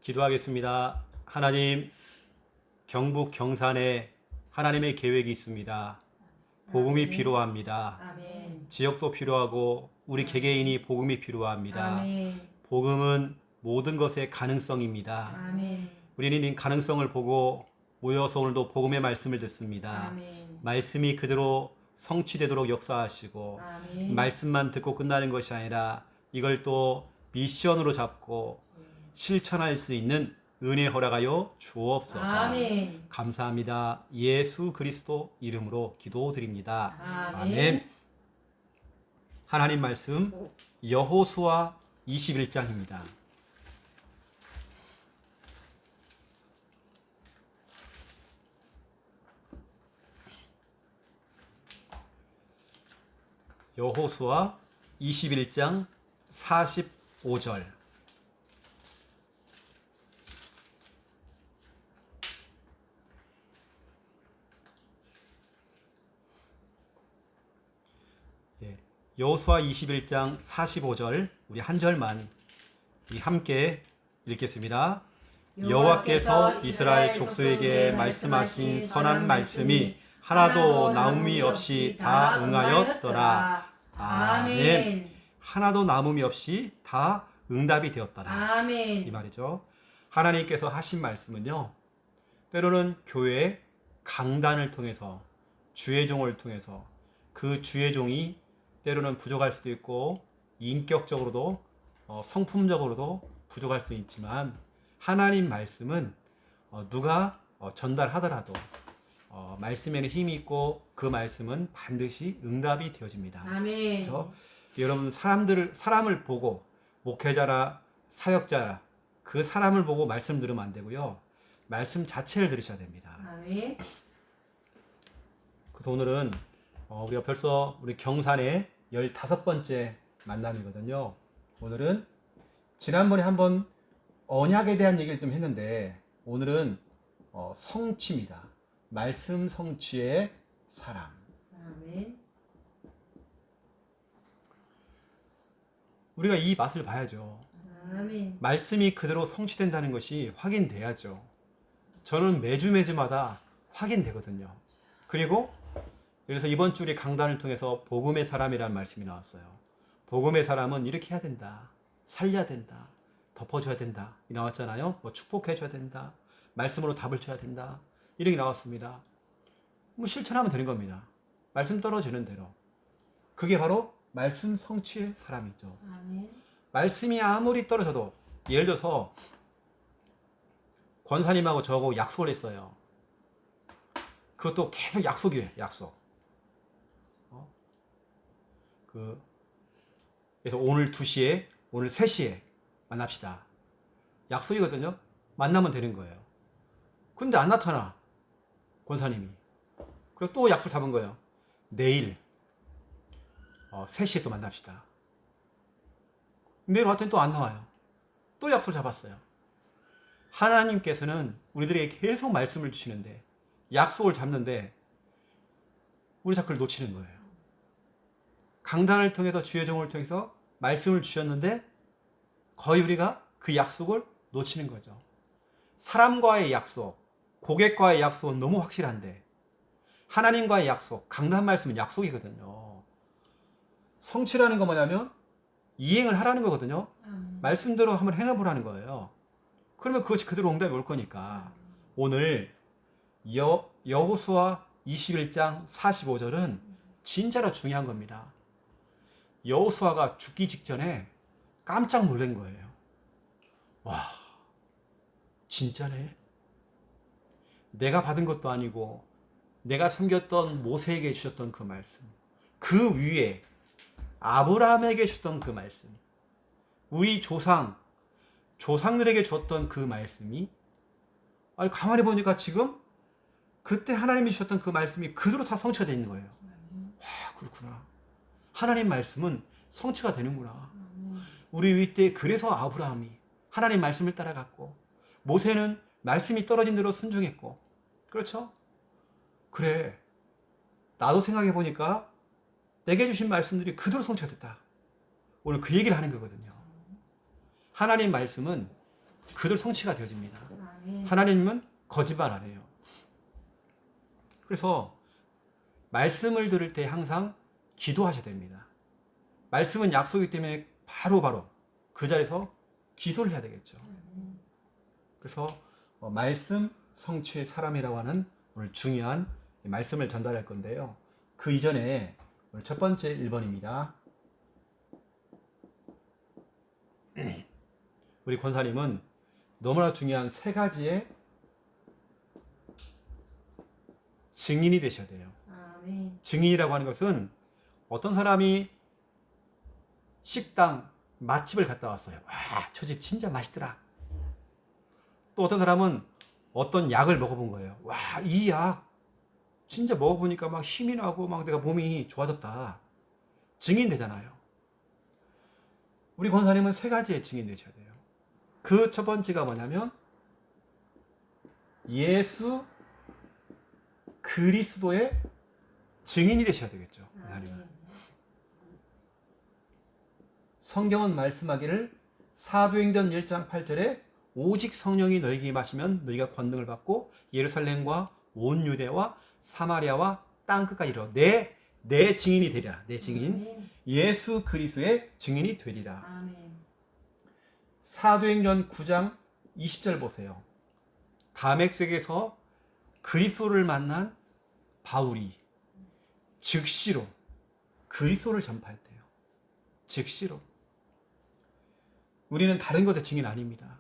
기도하겠습니다. 하나님, 경북 경산에 하나님의 계획이 있습니다. 복음이 아멘. 필요합니다. 아멘. 지역도 필요하고 우리 개개인이 복음이 필요합니다. 아멘. 복음은 모든 것의 가능성입니다. 아멘. 우리는 이 가능성을 보고 모여서 오늘도 복음의 말씀을 듣습니다. 아멘. 말씀이 그대로 성취되도록 역사하시고 아멘. 말씀만 듣고 끝나는 것이 아니라 이걸 또 미션으로 잡고 실천할 수 있는 은혜 허락하여 주옵소서. 아멘. 감사합니다. 예수 그리스도 이름으로 기도드립니다. 아멘. 하나님 말씀 여호수아 21장입니다. 여호수아 21장 45절. 여호수아 21장 45절 우리 한 절만 함께 읽겠습니다. 여호와께서 이스라엘 족속에게 말씀하신 선한 말씀이 하나도 남음이 없이 다 응하였더라. 아멘. 하나도 남음이 없이 다 응답이 되었더라. 아멘. 이 말이죠. 하나님께서 하신 말씀은요, 때로는 교회 강단을 통해서 주의 종을 통해서 그 주의 종이 때로는 부족할 수도 있고 인격적으로도 성품적으로도 부족할 수 있지만 하나님 말씀은 누가 전달하더라도 말씀에는 힘이 있고 그 말씀은 반드시 응답이 되어집니다. 아멘. 그렇죠? 여러분 사람을 보고 목회자나 사역자 그 사람을 보고 말씀 들으면 안 되고요. 말씀 자체를 들으셔야 됩니다. 아멘. 그래서 오늘은 우리가 벌써 우리 경산의 15번째 만남이거든요. 오늘은 지난번에 한번 언약에 대한 얘기를 좀 했는데 오늘은 성취입니다. 말씀 성취의 사람. 아멘. 우리가 이 맛을 봐야죠. 아멘. 말씀이 그대로 성취된다는 것이 확인돼야죠. 저는 매주마다 확인되거든요. 그리고 그래서 이번 주 우리 강단을 통해서 복음의 사람이라는 말씀이 나왔어요. 복음의 사람은 이렇게 해야 된다. 살려야 된다. 덮어줘야 된다. 이 나왔잖아요. 축복해줘야 된다. 말씀으로 답을 줘야 된다. 이렇게 나왔습니다. 실천하면 되는 겁니다. 말씀 떨어지는 대로. 그게 바로 말씀 성취의 사람이죠. 아멘. 말씀이 아무리 떨어져도 예를 들어서 권사님하고 저하고 약속을 했어요. 그것도 계속 약속이에요. 약속. 그래서 오늘 2시에 오늘 3시에 만납시다. 약속이거든요. 만나면 되는 거예요. 근데 안 나타나 권사님이. 그리고 또 약속 잡은 거예요. 내일 3시에 또 만납시다. 내일 왔더니 또 안 나와요. 또 약속을 잡았어요. 하나님께서는 우리들에게 계속 말씀을 주시는데 약속을 잡는데 우리 자꾸 놓치는 거예요. 강단을 통해서 주의 종을 통해서 말씀을 주셨는데 거의 우리가 그 약속을 놓치는 거죠. 사람과의 약속, 고객과의 약속은 너무 확실한데 하나님과의 약속, 강단 말씀은 약속이거든요. 성취라는 건 뭐냐면 이행을 하라는 거거든요. 말씀대로 한번 행해보라는 거예요. 그러면 그것이 그대로 응답이 올 거니까 오늘 여호수아 21장 45절은 진짜로 중요한 겁니다. 여호수아가 죽기 직전에 깜짝 놀란 거예요. 와, 진짜네. 내가 받은 것도 아니고 내가 섬겼던 모세에게 주셨던 그 말씀, 그 위에 아브라함에게 주셨던 그 말씀, 우리 조상들에게 주었던 그 말씀이 가만히 보니까 지금 그때 하나님이 주셨던 그 말씀이 그대로 다 성취가 되어 있는 거예요. 와, 그렇구나. 하나님 말씀은 성취가 되는구나. 우리 윗대 그래서 아브라함이 하나님 말씀을 따라갔고 모세는 말씀이 떨어진 대로 순종했고, 그렇죠? 그래, 나도 생각해 보니까 내게 주신 말씀들이 그대로 성취가 됐다. 오늘 그 얘기를 하는 거거든요. 하나님 말씀은 그들 성취가 되어집니다. 아멘. 하나님은 거짓말 안 해요. 그래서 말씀을 들을 때 항상 기도하셔야 됩니다. 말씀은 약속이기 때문에 바로 그 자리에서 기도를 해야 되겠죠. 그래서 말씀 성취의 사람이라고 하는 오늘 중요한 말씀을 전달할 건데요. 그 이전에 오늘 첫 번째 1번입니다. 우리 권사님은 너무나 중요한 세 가지의 증인이 되셔야 돼요. 아멘. 증인이라고 하는 것은 어떤 사람이 식당, 맛집을 갔다 왔어요. 와, 저 집 진짜 맛있더라. 또 어떤 사람은 어떤 약을 먹어본 거예요. 와, 이 약 진짜 먹어보니까 막 힘이 나고 막 내가 몸이 좋아졌다. 증인 되잖아요. 우리 권사님은 세 가지의 증인 되셔야 돼요. 그 첫 번째가 뭐냐면 예수 그리스도의 증인이 되셔야 되겠죠. 아멘. 성경은 말씀하기를 사도행전 1장 8절에 오직 성령이 너희에게 임하시면 너희가 권능을 받고 예루살렘과 온 유대와 사마리아와 땅끝까지 이르러 내 증인이 되리라. 내 증인 아멘. 예수 그리스도의 증인이 되리라. 아멘. 사도행전 9장 20절 보세요. 다메섹에서 그리스도를 만난 바울이 즉시로 그리스도를 전파했대요. 즉시로. 우리는 다른 것의 증인 아닙니다.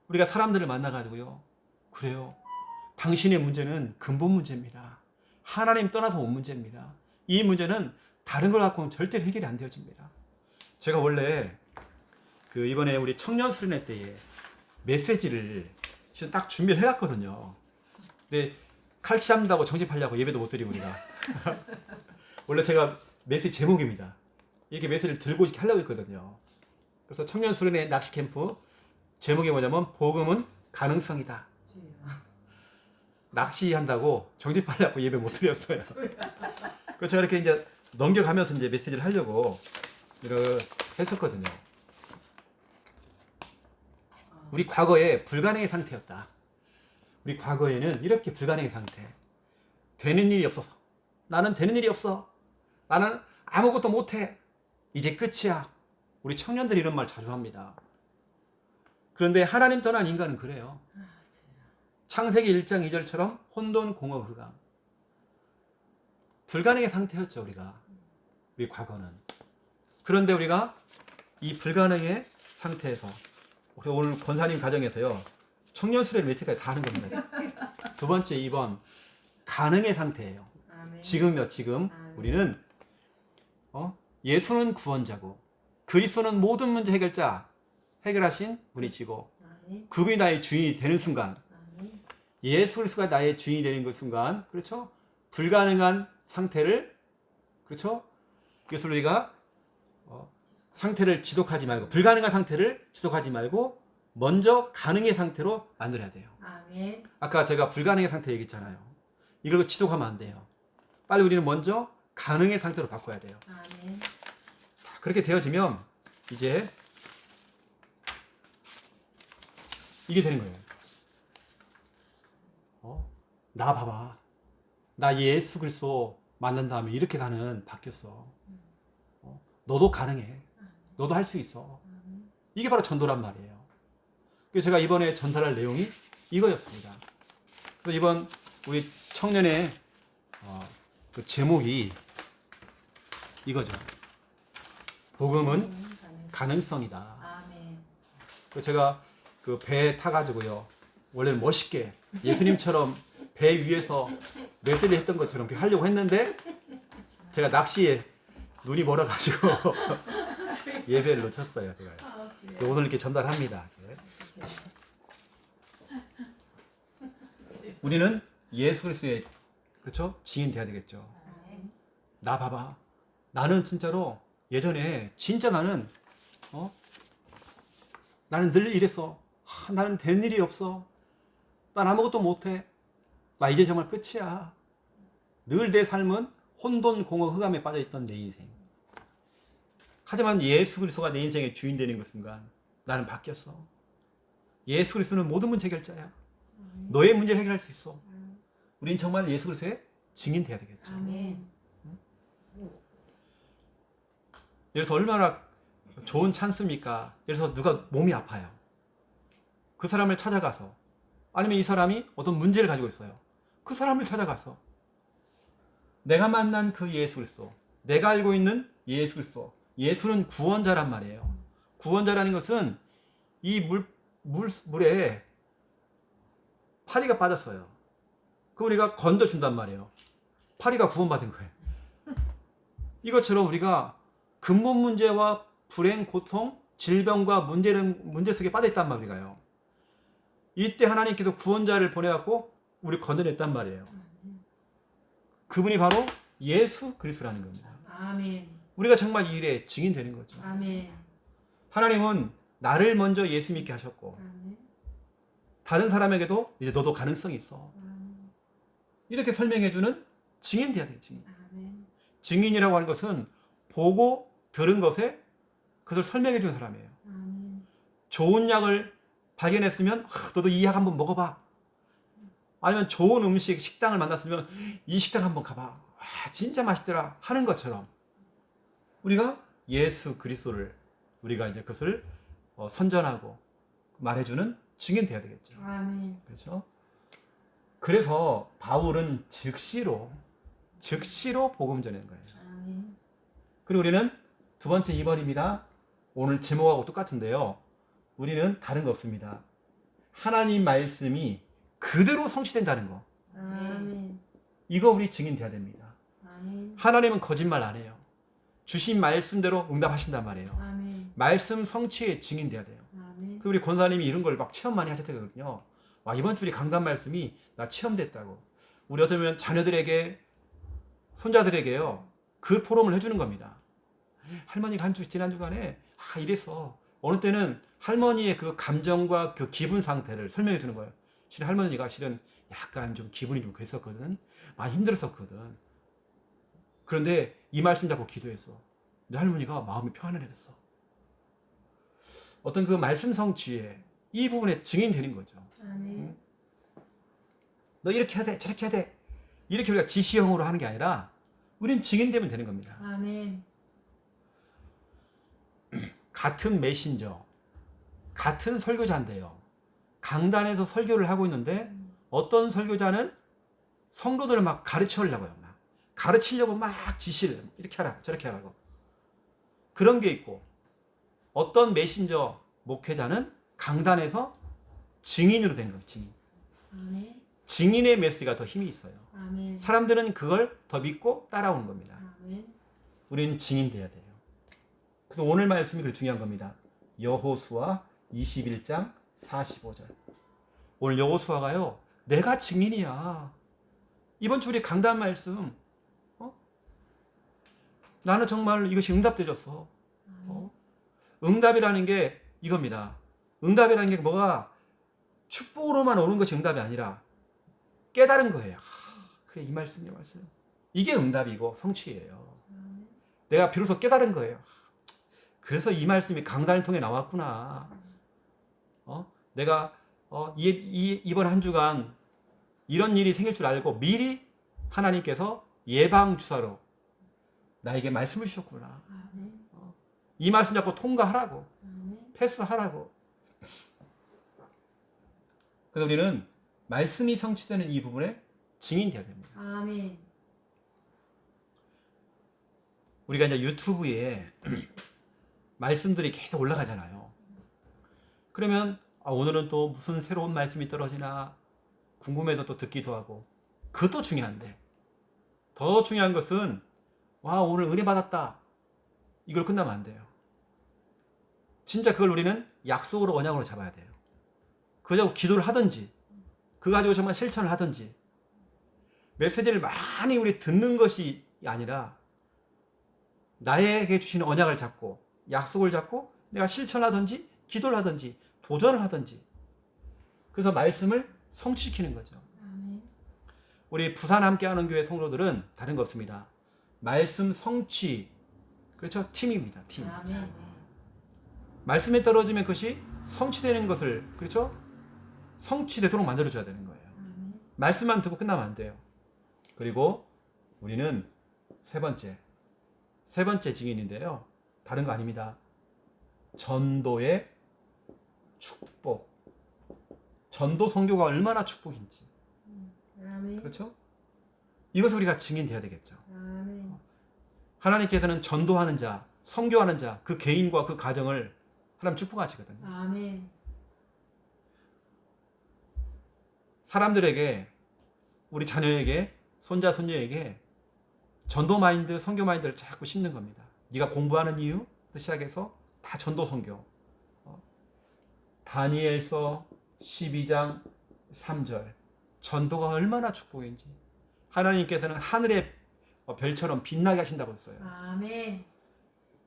우리가 사람들을 만나가지고요. 그래요. 당신의 문제는 근본 문제입니다. 하나님 떠나서 온 문제입니다. 이 문제는 다른 걸 갖고는 절대 해결이 안 되어집니다. 제가 원래 이번에 우리 청년 수련회 때에 메시지를 딱 준비를 해왔거든요. 근데 칼치 잡는다고 정집하려고 예배도 못 드리고 우리가. 원래 제가 메시지 제목입니다. 이렇게 메시지를 들고 이렇게 하려고 했거든요. 그래서 청년 수련회 낚시 캠프 제목이 뭐냐면 복음은 가능성이다. 낚시한다고 정집하려고 예배 못 드렸어요. 그래서 제가 이렇게 이제 넘겨가면서 이제 메시지를 하려고 이렇게 했었거든요. 우리 과거에 불가능의 상태였다. 우리 과거에는 이렇게 불가능의 상태. 되는 일이 없어서. 나는 되는 일이 없어. 나는 아무것도 못해. 이제 끝이야. 우리 청년들이 이런 말 자주 합니다. 그런데 하나님 떠난 인간은 그래요. 창세기 1장 2절처럼 혼돈 공허 흑암. 불가능의 상태였죠, 우리가. 우리 과거는. 그런데 우리가 이 불가능의 상태에서 오늘 권사님 가정에서요. 청년 수련회 매체까지 다 하는 겁니다. 두 번째 2번 가능의 상태예요. 아멘. 지금요, 지금 아멘. 우리는 예수는 구원자고 그리스도는 모든 문제 해결자 해결하신 분이시고 아멘. 그분이 나의 주인이 되는 순간 아멘. 예수 그리스도가 나의 주인이 되는 그 순간 그렇죠? 불가능한 상태를 그렇죠? 그래서 우리가 상태를 지속하지 말고 불가능한 상태를 지속하지 말고 먼저 가능의 상태로 만들어야 돼요. 아멘. 아까 제가 불가능의 상태 얘기했잖아요. 이걸 지속하면 안 돼요. 빨리 우리는 먼저 가능의 상태로 바꿔야 돼요. 아멘. 그렇게 되어지면 이제 이게 되는 거예요. 나 봐봐. 나 예수 그리스도 만난 다음에 이렇게 나는 바뀌었어. 너도 가능해. 너도 할 수 있어. 이게 바로 전도란 말이에요. 그래서 제가 이번에 전달할 내용이 이거였습니다. 그래서 이번 우리 청년의 그 제목이 이거죠. 복음은 가능성이다. 아멘. 그래서 제가 그 배에 타가지고요. 원래는 멋있게 예수님처럼 배 위에서 메시지 했던 것처럼 그렇게 하려고 했는데 제가 낚시에 눈이 멀어가지고 예배를 놓쳤어요. 제가 오늘 이렇게 전달합니다. 우리는 예수 그리스도의 그렇죠? 증인 돼야 되겠죠. 나 봐봐. 나는 진짜로 예전에 진짜 나는 나는 늘 이랬어. 나는 된 일이 없어. 난 아무것도 못해. 나 이제 정말 끝이야. 늘 내 삶은 혼돈, 공허, 흑암에 빠져있던 내 인생. 하지만 예수 그리스도가 내 인생의 주인 되는 그 순간 나는 바뀌었어. 예수 그리스도는 모든 문제 해결자야. 너의 문제를 해결할 수 있어. 우린 정말 예수 그리스도의 증인 돼야 되겠죠. 아멘. 그래서 얼마나 좋은 찬스입니까? 그래서 누가 몸이 아파요. 그 사람을 찾아가서, 아니면 이 사람이 어떤 문제를 가지고 있어요. 그 사람을 찾아가서 내가 만난 그 예수 그리스도, 내가 알고 있는 예수 그리스도, 예수는 구원자란 말이에요. 구원자라는 것은 이 물에 파리가 빠졌어요. 그 우리가 건져준단 말이에요. 파리가 구원받은 거예요. 이것처럼 우리가 근본 문제와 불행, 고통, 질병과 문제 속에 빠져있단 말이에요. 이때 하나님께서 구원자를 보내갖고 우리 건져냈단 말이에요. 그분이 바로 예수 그리스도라는 겁니다. 아멘. 우리가 정말 이 일에 증인되는 거죠. 아멘. 하나님은 나를 먼저 예수 믿게 하셨고 아멘. 다른 사람에게도 이제 너도 가능성이 있어. 이렇게 설명해주는 증인 돼야 돼요. 증인. 아멘. 증인이라고 하는 것은 보고 들은 것에 그것을 설명해주는 사람이에요. 아멘. 좋은 약을 발견했으면 너도 이 약 한번 먹어봐. 아니면 좋은 음식, 식당을 만났으면 이 식당 한번 가봐. 와, 진짜 맛있더라 하는 것처럼 우리가 예수 그리스도를 우리가 이제 그것을 선전하고 말해주는 증인 돼야 되겠죠. 아멘. 그렇죠? 그래서 바울은 즉시로 복음 전하는 거예요. 아멘. 그리고 우리는 두 번째 2번입니다. 오늘 제목하고 똑같은데요. 우리는 다른 거 없습니다. 하나님 말씀이 그대로 성취된다는 거. 아멘. 이거 우리 증인 돼야 됩니다. 아멘. 하나님은 거짓말 안 해요. 주신 말씀대로 응답하신단 말이에요. 아멘. 말씀 성취에 증인 돼야 돼요. 아멘. 그 우리 권사님이 이런 걸 막 체험 많이 하셨거든요. 와, 이번 주에 강단 말씀이 나 체험됐다고. 우리 어쩌면 자녀들에게, 손자들에게요, 그 포럼을 해주는 겁니다. 할머니가 지난 주간에 이랬어. 어느 때는 할머니의 그 감정과 그 기분 상태를 설명해 주는 거예요. 실은 할머니가 약간 좀 기분이 좀 그랬었거든. 많이 힘들었었거든. 그런데 이 말씀 잡고 기도했어. 내 할머니가 마음이 평안해졌어. 어떤 그 말씀 성취에 이 부분에 증인되는 거죠. 아멘. 너 이렇게 해야 돼, 저렇게 해야 돼. 이렇게 우리가 지시형으로 하는 게 아니라 우린 증인되면 되는 겁니다. 아멘. 같은 메신저, 같은 설교자인데요. 강단에서 설교를 하고 있는데 어떤 설교자는 성도들을 막 가르치려고요. 가르치려고 막 지시를 이렇게 하라, 저렇게 하라고. 그런 게 있고 어떤 메신저 목회자는 강단에서 증인으로 된 거예요. 증인. 아멘. 증인의 메시지가 더 힘이 있어요. 아멘. 사람들은 그걸 더 믿고 따라오는 겁니다. 아멘. 우리는 증인돼야 돼요. 그래서 오늘 말씀이 그렇게 중요한 겁니다. 여호수아 21장 45절. 오늘 여호수아가요, 내가 증인이야. 이번 주 우리 강단 말씀, 나는 정말 이것이 응답되었어. 응답이라는 게 이겁니다. 응답이라는 게 뭐가 축복으로만 오는 것이 응답이 아니라 깨달은 거예요. 그래, 이 말씀. 이게 응답이고 성취예요. 내가 비로소 깨달은 거예요. 그래서 이 말씀이 강단을 통해 나왔구나. 내가 이번 한 주간 이런 일이 생길 줄 알고 미리 하나님께서 예방 주사로 나에게 말씀을 주셨구나. 아멘. 이 말씀 잡고 통과하라고, 아멘. 패스하라고. 그래서 우리는 말씀이 성취되는 이 부분에 증인돼야 됩니다. 아멘. 우리가 이제 유튜브에 말씀들이 계속 올라가잖아요. 그러면 오늘은 또 무슨 새로운 말씀이 떨어지나 궁금해서 또 듣기도 하고, 그것도 중요한데 더 중요한 것은 와, 오늘 은혜 받았다, 이걸 끝나면 안 돼요. 진짜 그걸 우리는 약속으로, 언약으로 잡아야 돼요. 그거 가지고 기도를 하든지, 그거 가지고 정말 실천을 하든지, 메시지를 많이 우리 듣는 것이 아니라 나에게 주신 언약을 잡고 약속을 잡고 내가 실천하든지 기도를 하든지 도전을 하든지, 그래서 말씀을 성취시키는 거죠. 아멘. 우리 부산 함께하는 교회 성도들은 다른 거 없습니다. 말씀 성취, 그렇죠? 팀입니다. 팀. 아멘. 말씀에 떨어지면 그것이 성취되는 것을, 그렇죠? 성취되도록 만들어줘야 되는 거예요. 아멘. 말씀만 듣고 끝나면 안 돼요. 그리고 우리는 세 번째 증인인데요. 다른 거 아닙니다. 전도의 축복. 전도 선교가 얼마나 축복인지. 아멘. 그렇죠? 이것을 우리가 증인돼야 되겠죠. 아멘. 하나님께서는 전도하는 자, 선교하는 자, 그 개인과 그 가정을 하나님 축복하시거든요. 아멘. 사람들에게, 우리 자녀에게, 손자, 손녀에게 전도 마인드, 선교 마인드를 자꾸 심는 겁니다. 네가 공부하는 이유? 시작해서 다 전도 선교. 다니엘서 12장 3절. 전도가 얼마나 축복인지. 하나님께서는 하늘의 별처럼 빛나게 하신다고 했어요. 아멘.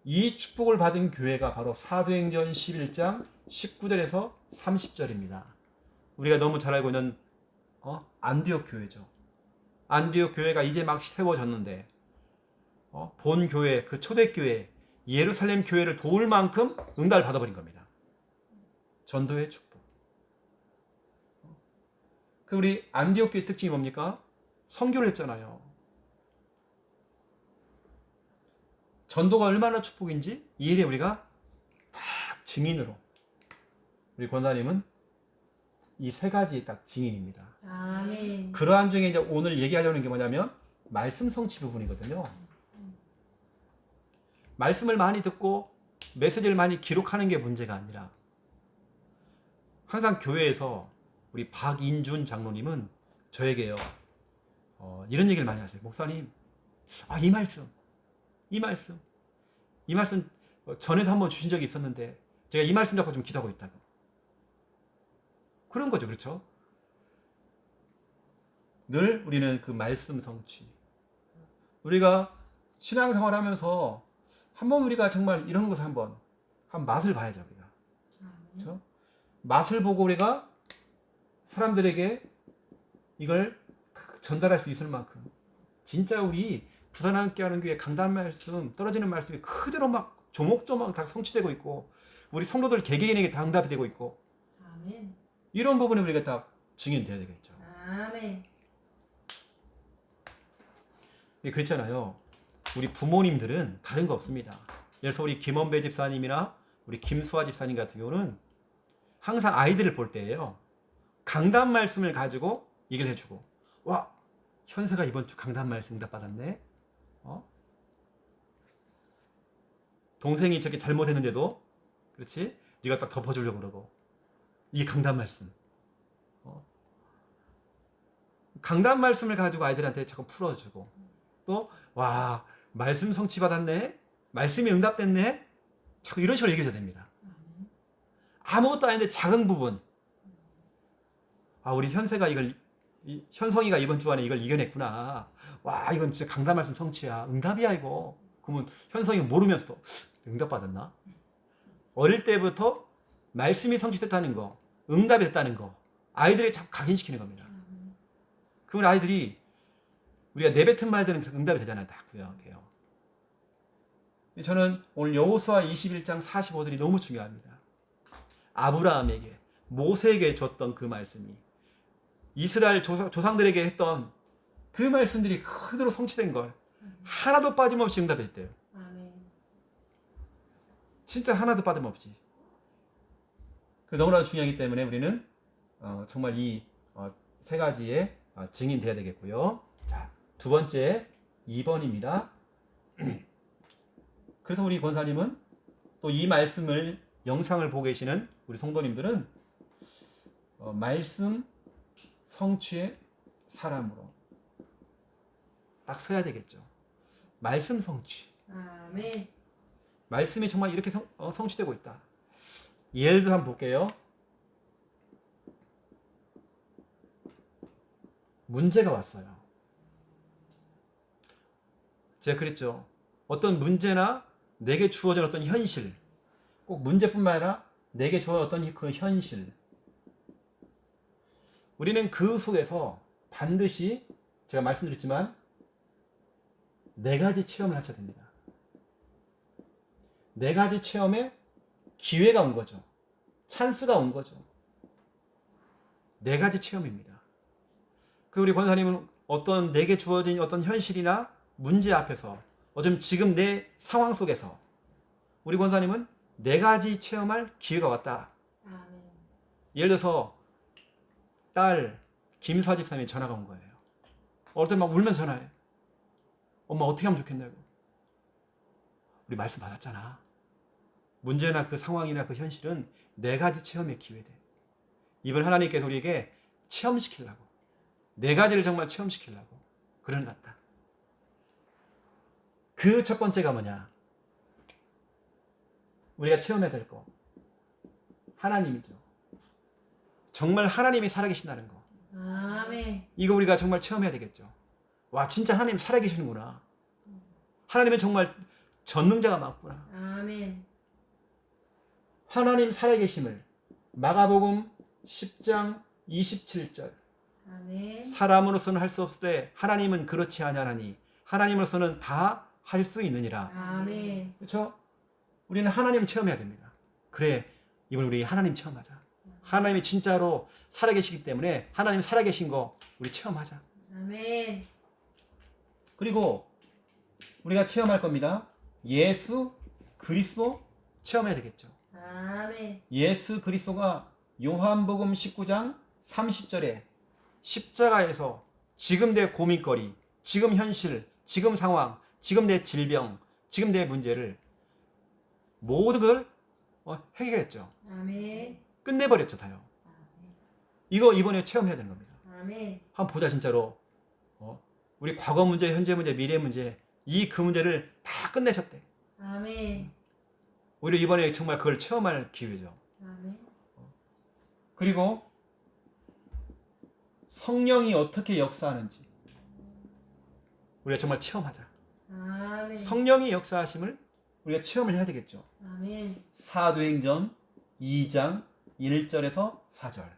이 축복을 받은 교회가 바로 사도행전 11장 19절에서 30절입니다. 우리가 너무 잘 알고 있는 안디옥 교회죠. 안디옥 교회가 이제 막 세워졌는데 본 교회, 그 초대교회, 예루살렘 교회를 도울 만큼 응답을 받아버린 겁니다. 전도의 축복. 그 우리 안디옥 교회 특징이 뭡니까? 선교를 했잖아요. 전도가 얼마나 축복인지 이 일에 우리가 딱 증인으로, 우리 권사님은 이 세 가지 딱 증인입니다. 아멘. 그러한 중에 이제 오늘 얘기하려는 게 뭐냐면 말씀 성취 부분이거든요. 말씀을 많이 듣고 메시지를 많이 기록하는 게 문제가 아니라, 항상 교회에서 우리 박인준 장로님은 저에게요 이런 얘기를 많이 하세요. 목사님, 이 말씀 전에도 한번 주신 적이 있었는데 제가 이 말씀 잡고 좀 기도하고 있다고. 그런 거죠. 그렇죠? 늘 우리는 그 말씀 성취, 우리가 신앙생활 하면서 한번 우리가 정말 이런 것을 한번 맛을 봐야죠. 우리가. 그렇죠? 맛을 보고 우리가 사람들에게 이걸 전달할 수 있을 만큼 진짜 우리 부산 함께하는 교회 강단 말씀, 떨어지는 말씀이 그대로 막 조목조목 다 성취되고 있고, 우리 성도들 개개인에게 다 응답이 되고 있고, 아멘. 이런 부분에 우리가 다 증인돼야 되겠죠. 아멘. 그렇잖아요. 우리 부모님들은 다른 거 없습니다. 예를 들어서 우리 김원배 집사님이나 우리 김수아 집사님 같은 경우는 항상 아이들을 볼 때예요, 강단 말씀을 가지고 얘기를 해주고, 와, 현세가 이번 주 강단 말씀 응답 받았네. 동생이 저렇게 잘못했는데도, 그렇지? 네가 딱 덮어주려고 그러고, 이게 강단 말씀. 강단 말씀을 가지고 아이들한테 자꾸 풀어주고, 또 와, 말씀 성취 받았네, 말씀이 응답됐네, 자꾸 이런 식으로 얘기해줘야 됩니다. 아무것도 아닌데 작은 부분, 우리 현세가 현성이가 이번 주 안에 이걸 이겨냈구나, 와, 이건 진짜 강단 말씀 성취야, 응답이야 이거. 그러면 현성이 모르면서도 응답 받았나? 어릴 때부터 말씀이 성취됐다는 거, 응답이 됐다는 거 아이들에게 자꾸 각인시키는 겁니다. 그러면 아이들이 우리가 내뱉은 말들은 응답이 되잖아요. 다 구약해요. 저는 오늘 여호수아 21장 45절이 너무 중요합니다. 아브라함에게, 모세에게 줬던 그 말씀이 이스라엘 조상들에게 했던 그 말씀들이 그대로 성취된 걸 하나도 빠짐없이 응답했대요. 아멘. 진짜 하나도 빠짐없이. 너무나 중요하기 때문에 우리는 정말 이 세 가지의 증인 돼야 되겠고요. 자, 두 번째 2번입니다. 그래서 우리 권사님은 또 이 말씀을, 영상을 보고 계시는 우리 성도님들은 말씀 성취의 사람으로 딱 서야 되겠죠. 말씀 성취. 아멘. 말씀이 정말 이렇게 성취되고 있다. 예를 들어 한번 볼게요. 문제가 왔어요. 제가 그랬죠. 어떤 문제나 내게 주어진 어떤 현실, 꼭 문제뿐만 아니라 내게 주어진 어떤 그 현실, 우리는 그 속에서 반드시, 제가 말씀드렸지만, 네 가지 체험을 하셔야 됩니다. 네 가지 체험에 기회가 온 거죠. 찬스가 온 거죠. 네 가지 체험입니다. 그 우리 권사님은 어떤 내게 주어진 어떤 현실이나 문제 앞에서 어쩌면 지금 내 상황 속에서 우리 권사님은 네 가지 체험할 기회가 왔다. 아멘. 예를 들어서 딸 김수아 집사님이 전화가 온 거예요. 어떨 때 막 울면서 전화해. 엄마 어떻게 하면 좋겠냐고. 우리 말씀 받았잖아. 문제나 그 상황이나 그 현실은 네 가지 체험의 기회돼. 이번 하나님께서 우리에게 체험시키려고, 네 가지를 정말 체험시키려고 그러는 것 같다. 그 첫 번째가 뭐냐? 우리가 체험해야 될 거. 하나님이죠. 정말 하나님이 살아계신다는 거. 아멘. 이거 우리가 정말 체험해야 되겠죠. 와, 진짜 하나님 살아계시는구나. 하나님은 정말 전능자가 많구나. 아멘. 하나님 살아계심을 마가복음 10장 27절. 아멘. 사람으로서는 할 수 없을 때 하나님은 그렇지 아니하나니 하나님으로서는 다 할 수 있느니라. 아멘. 그렇죠? 우리는 하나님 체험해야 됩니다. 그래, 이번 우리 하나님 체험하자. 하나님이 진짜로 살아계시기 때문에 하나님 살아계신 거 우리 체험하자. 아멘. 그리고 우리가 체험할 겁니다. 예수 그리스도 체험해야 되겠죠. 아멘. 예수 그리스도가 요한복음 19장 30절에 십자가에서 지금 내 고민거리, 지금 현실, 지금 상황, 지금 내 질병, 지금 내 문제를 모든 걸 해결했죠. 아멘. 끝내버렸죠, 다요. 이거 이번에 체험해야 되는 겁니다. 아멘. 한번 보자, 진짜로. 우리 과거 문제, 현재 문제, 미래 문제, 그 문제를 다 끝내셨대. 아멘. 오히려 이번에 정말 그걸 체험할 기회죠. 아멘. 그리고 성령이 어떻게 역사하는지 우리가 정말 체험하자. 아멘. 성령이 역사하심을 우리가 체험을 해야 되겠죠. 아멘. 사도행전 2장 1절에서 4절.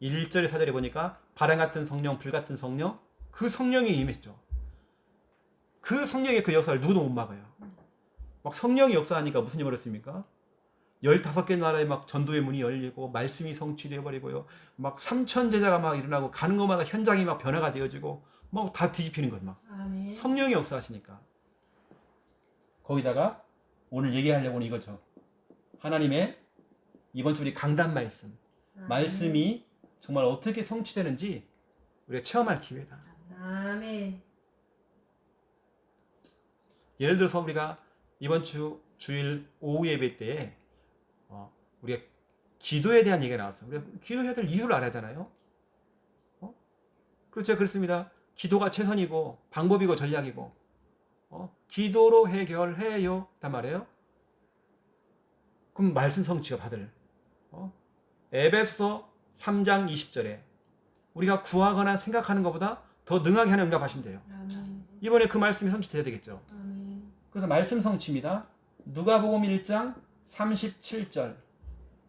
1절에 4절에 보니까 바람 같은 성령, 불 같은 성령, 그 성령이 임했죠. 그 성령의 그 역사를 누구도 못 막아요. 막 성령이 역사하니까 무슨 일이 벌었습니까? 15개 나라에 막 전도의 문이 열리고 말씀이 성취되어 버리고요. 막 3천 제자가 막 일어나고 가는 곳마다 현장이 막 변화가 되어지고 막 다 뒤집히는 거예요. 막 아멘. 성령이 역사하시니까. 거기다가 오늘 얘기하려고는 이거죠. 하나님의 이번 주 우리 강단 말씀. 말씀이 정말 어떻게 성취되는지 우리가 체험할 기회다. 아멘. 예를 들어서 우리가 이번 주 주일 오후 예배 때에 우리가 기도에 대한 얘기가 나왔어요. 우리가 기도해야 될 이유를 알아야 하잖아요. 그렇죠. 그렇습니다. 기도가 최선이고 방법이고 전략이고 기도로 해결해요. 단 말이에요. 그럼 말씀 성취가 받을 에베소서 3장 20절에 우리가 구하거나 생각하는 것보다 더 능하게 하는 응답하시면 돼요. 아멘. 이번에 그 말씀이 성취돼야 되겠죠. 아멘. 그래서 말씀 성취입니다. 누가복음 1장 37절.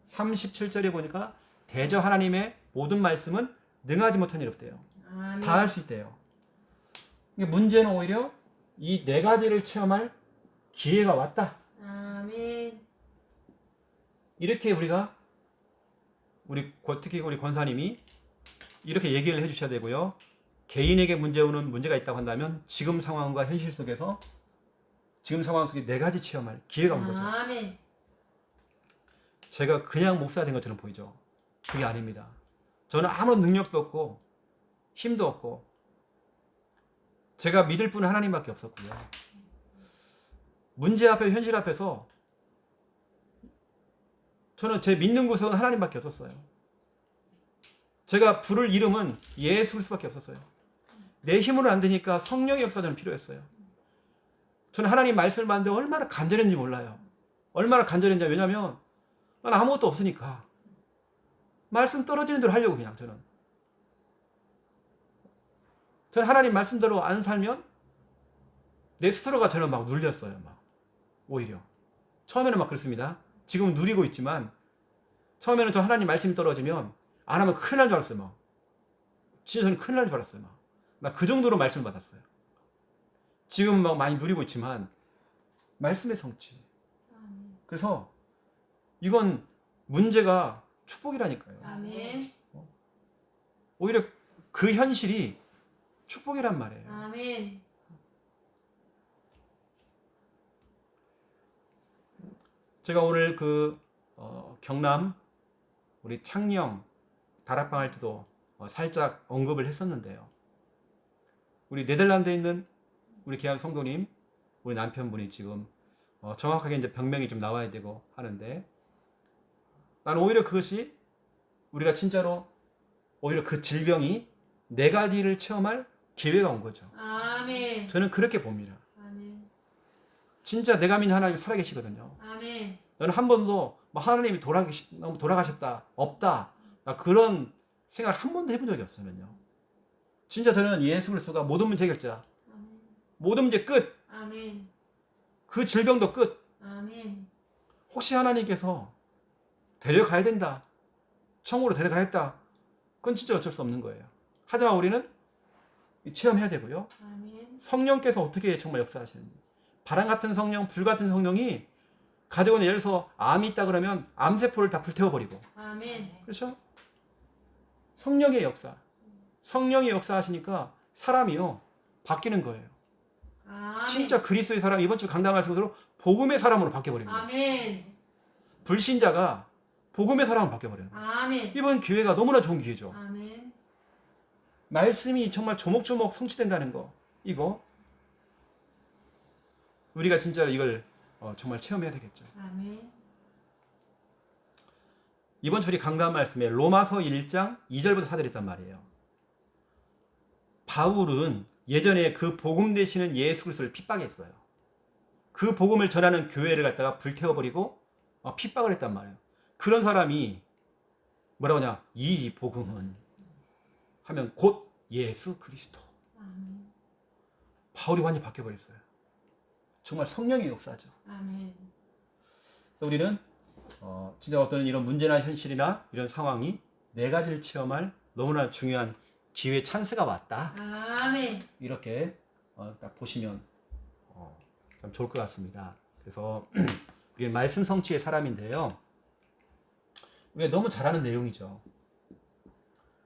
37절에 보니까 대저 하나님의 모든 말씀은 능하지 못한 일 없대요. 아멘. 다 할 수 있대요. 문제는 오히려 이 네 가지를 체험할 기회가 왔다. 아멘. 이렇게 우리가 특히 우리 권사님이 이렇게 얘기를 해주셔야 되고요. 개인에게 문제가 있다고 한다면 지금 상황과 현실 속에서 지금 상황 속에 네 가지 체험할 기회가 온 거죠. 아멘. 제가 그냥 목사 된 것처럼 보이죠. 그게 아닙니다. 저는 아무런 능력도 없고 힘도 없고 제가 믿을 분은 하나님밖에 없었고요. 문제 앞에 현실 앞에서 저는 제 믿는 구석은 하나님밖에 없었어요. 제가 부를 이름은 예수 그리스도밖에 없었어요. 내 힘으로는 안 되니까 성령의 역사가 저는 필요했어요. 저는 하나님 말씀을 받는데 얼마나 간절했는지 몰라요. 얼마나 간절했는지. 왜냐하면 난 아무것도 없으니까 말씀 떨어지는 대로 하려고 그냥 저는 하나님 말씀대로 안 살면 내 스스로가 저는 막 눌렸어요. 막 오히려 처음에는 막 그렇습니다. 지금은 누리고 있지만 처음에는 저 하나님 말씀이 떨어지면 안 하면 큰일 날 줄 알았어요. 막 진짜 저는 큰일 날 줄 알았어요. 막 나 그 정도로 말씀 받았어요. 지금은 막 많이 누리고 있지만 말씀의 성취. 그래서 이건 문제가 축복이라니까요. 아멘. 오히려 그 현실이 축복이란 말이에요. 아멘. 제가 오늘 경남 우리 창녕 다락방 할 때도 살짝 언급을 했었는데요. 우리 네덜란드에 있는 우리 귀한 성도님, 우리 남편분이 지금 정확하게 이제 병명이 좀 나와야 되고 하는데, 나는 오히려 그것이 우리가 진짜로 오히려 그 질병이 네 가지를 체험할 기회가 온 거죠. 아멘. 저는 그렇게 봅니다. 아멘. 진짜 내가 믿는 하나님 살아계시거든요. 아멘. 너는 한 번도 뭐 하나님이 너무 돌아가셨다 없다, 나 그런 생각을 한 번도 해본 적이 없어요. 저는요. 진짜 저는 예수 그리스도가 모든 문제 해결자, 아멘. 모든 문제 끝, 아멘. 그 질병도 끝. 아멘. 혹시 하나님께서 데려가야 된다, 천국으로 데려가겠다, 그건 진짜 어쩔 수 없는 거예요. 하지만 우리는 체험해야 되고요. 아멘. 성령께서 어떻게 정말 역사하시는지, 바람 같은 성령, 불 같은 성령이 가지고 있는, 예를 들어서 암이 있다 그러면 암세포를 다 불태워버리고, 아멘. 그렇죠? 성령의 역사, 성령이 역사하시니까 사람이요 바뀌는 거예요. 아멘. 진짜 그리스도의 사람, 이번 주 강단 말씀대로 복음의 사람으로 바뀌어버립니다. 아멘. 불신자가 복음의 사람으로 바뀌어버려요. 아멘. 이번 기회가 너무나 좋은 기회죠. 아멘. 말씀이 정말 조목조목 성취된다는 거, 이거 우리가 진짜 이걸 정말 체험해야 되겠죠. 아멘. 이번 주 우리 강단 말씀에 로마서 1장 2절부터 4절 있단 말이에요. 바울은 예전에 그 복음 되시는 예수 그리스도를 핍박했어요. 그 복음을 전하는 교회를 갖다가 불태워버리고 핍박을 했단 말이에요. 그런 사람이 뭐라고 하냐, 이 복음은 하면 곧 예수 그리스도. 아멘. 바울이 완전히 바뀌어버렸어요. 정말 성령의 역사죠. 아멘. 그래서 우리는 진짜 어떤 이런 문제나 현실이나 이런 상황이 네 가지를 체험할 너무나 중요한 기회, 찬스가 왔다, 아멘. 이렇게 딱 보시면 참 좋을 것 같습니다. 그래서 우리는 말씀 성취의 사람인데요, 우리가 너무 잘 아는 내용이죠.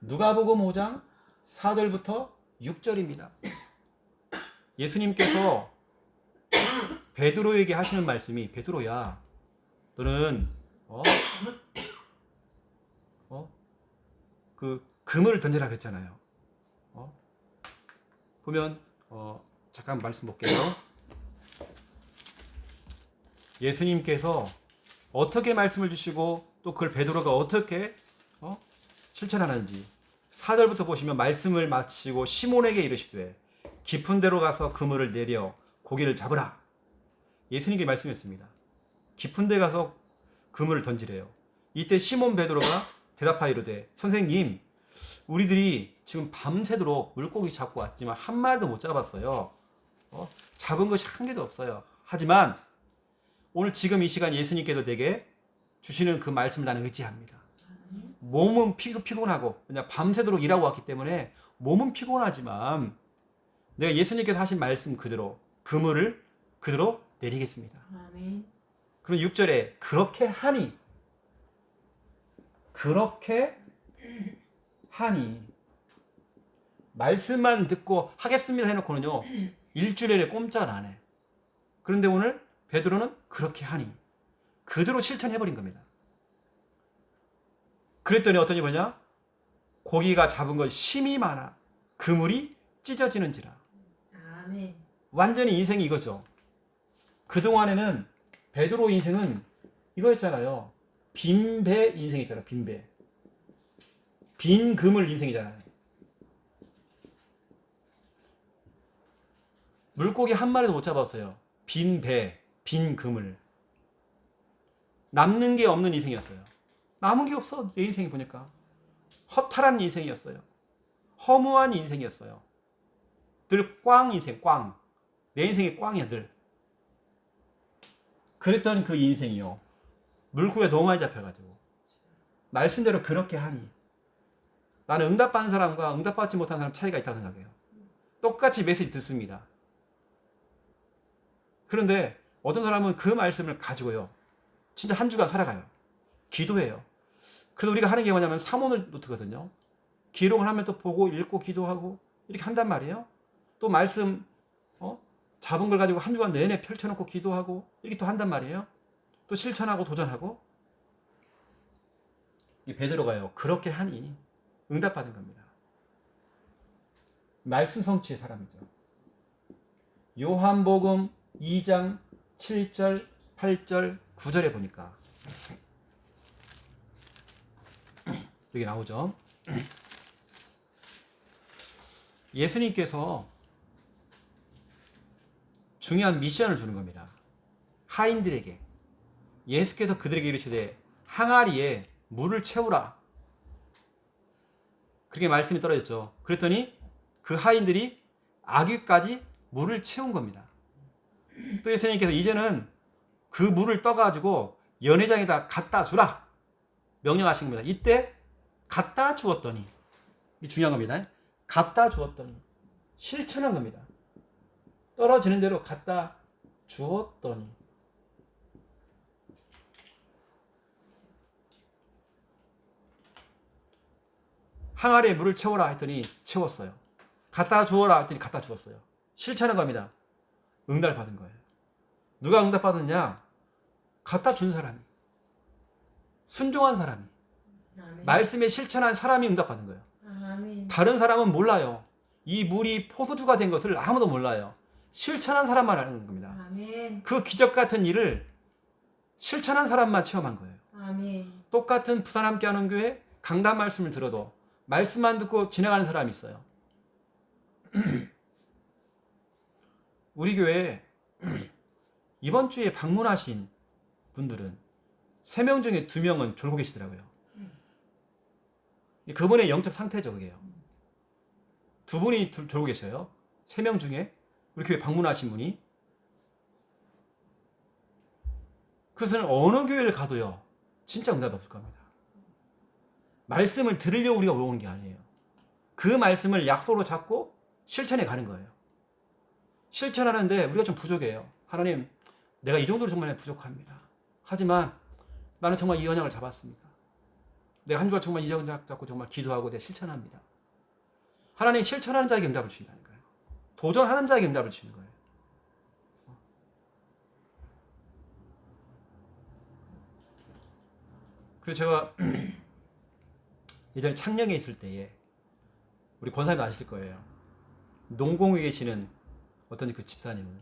누가복음 5장 4절부터 6절입니다. 예수님께서 베드로에게 하시는 말씀이, 베드로야, 너는 그 그물을 던져라 그랬잖아요. 보면 잠깐 말씀 볼게요. 예수님께서 어떻게 말씀을 주시고 또 그걸 베드로가 어떻게 실천하는지 4절부터 보시면, 말씀을 마치시고 시몬에게 이르시되 깊은 데로 가서 그물을 내려 고기를 잡으라. 예수님께 말씀했습니다. 깊은 데 가서 그물을 던지래요. 이때 시몬 베드로가 대답하여 이르되 선생님, 우리들이 지금 밤새도록 물고기 잡고 왔지만 한 마리도 못 잡았어요. 잡은 것이 한 개도 없어요. 하지만 오늘 지금 이 시간 예수님께서 내게 주시는 그 말씀을 나는 의지합니다. 몸은 피곤하고, 그냥 밤새도록 일하고 왔기 때문에 몸은 피곤하지만 내가 예수님께서 하신 말씀 그대로 그물을 그대로 내리겠습니다. 아멘. 그럼 6절에 그렇게 하니 말씀만 듣고 하겠습니다 해놓고는요 일주일에 꼼짝 안 해. 그런데 오늘 베드로는 그렇게 하니 그대로 실천해버린 겁니다. 그랬더니 어떤 일이 뭐냐, 고기가 잡은 것 심이 많아 그물이 찢어지는지라. 아멘. 완전히 인생이 이거죠. 그동안에는 베드로 인생은 이거였잖아요. 빈배 인생이잖아요. 빈배. 빈 그물 인생이잖아요. 물고기 한 마리도 못 잡았어요. 빈 배, 빈 그물. 남는 게 없는 인생이었어요. 남은 게 없어. 내 인생이 보니까. 허탈한 인생이었어요. 허무한 인생이었어요. 늘 꽝 인생, 꽝. 내 인생이 꽝이야, 늘. 그랬던 그 인생이요. 물고기가 너무 많이 잡혀가지고. 말씀대로 그렇게 하니. 나는 응답받는 사람과 응답받지 못한 사람 차이가 있다고 생각해요. 똑같이 메시지 듣습니다. 그런데 어떤 사람은 그 말씀을 가지고요. 진짜 한 주간 살아가요. 기도해요. 그래서 우리가 하는 게 뭐냐면 사문을 노트거든요. 기록을 하면 또 보고 읽고 기도하고 이렇게 한단 말이에요. 또 말씀 잡은 걸 가지고 한 주간 내내 펼쳐놓고 기도하고 이렇게 또 한단 말이에요. 또 실천하고 도전하고. 이 베드로가요, 그렇게 하니 응답받은 겁니다. 말씀 성취의 사람이죠. 요한복음 2장 7절, 8절, 9절에 보니까 여기 나오죠. 예수님께서 중요한 미션을 주는 겁니다. 하인들에게. 예수께서 그들에게 이르시되 항아리에 물을 채우라. 그렇게 말씀이 떨어졌죠. 그랬더니 그 하인들이 아귀까지 물을 채운 겁니다. 또 예수님께서 이제는 그 물을 떠가지고 연회장에다 갖다 주라 명령하신 겁니다. 이때 갖다 주었더니, 이 중요한 겁니다. 갖다 주었더니, 실천한 겁니다. 떨어지는 대로 갖다 주었더니. 항아리에 물을 채워라 했더니 채웠어요. 갖다 주어라 했더니 갖다 주었어요. 실천한 겁니다. 응답을 받은 거예요. 누가 응답 받았냐? 갖다 준 사람이, 순종한 사람이, 아멘. 말씀에 실천한 사람이 응답 받은 거예요. 아멘. 다른 사람은 몰라요. 이 물이 포도주가 된 것을 아무도 몰라요. 실천한 사람만 아는 겁니다. 아멘. 그 기적 같은 일을 실천한 사람만 체험한 거예요. 아멘. 똑같은 부산 함께하는 교회 강단 말씀을 들어도 말씀만 듣고 지나가는 사람이 있어요. 우리 교회에 이번 주에 방문하신 분들은 3명 중에 2명은 졸고 계시더라고요. 그분의 영적 상태죠, 그게요. 2분이 졸고 계셔요. 3명 중에 우리 교회 방문하신 분이. 그것은 어느 교회를 가도요, 진짜 응답이 없을 겁니다. 말씀을 들으려고 우리가 오는 게 아니에요. 그 말씀을 약속으로 잡고 실천해 가는 거예요. 실천하는데 우리가 좀 부족해요. 하나님, 내가 이 정도로 정말 부족합니다. 하지만 나는 정말 이 언약을 잡았습니다. 내가 한 주간 정말 이 언약 잡고 정말 기도하고 내가 실천합니다. 하나님, 실천하는 자에게 응답을 주신다는 거예요. 도전하는 자에게 응답을 주는 거예요. 그래서 제가 예전에 창녕에 있을 때에 우리 권사님 아실 거예요. 농공에 계시는 어떤 그 집사님을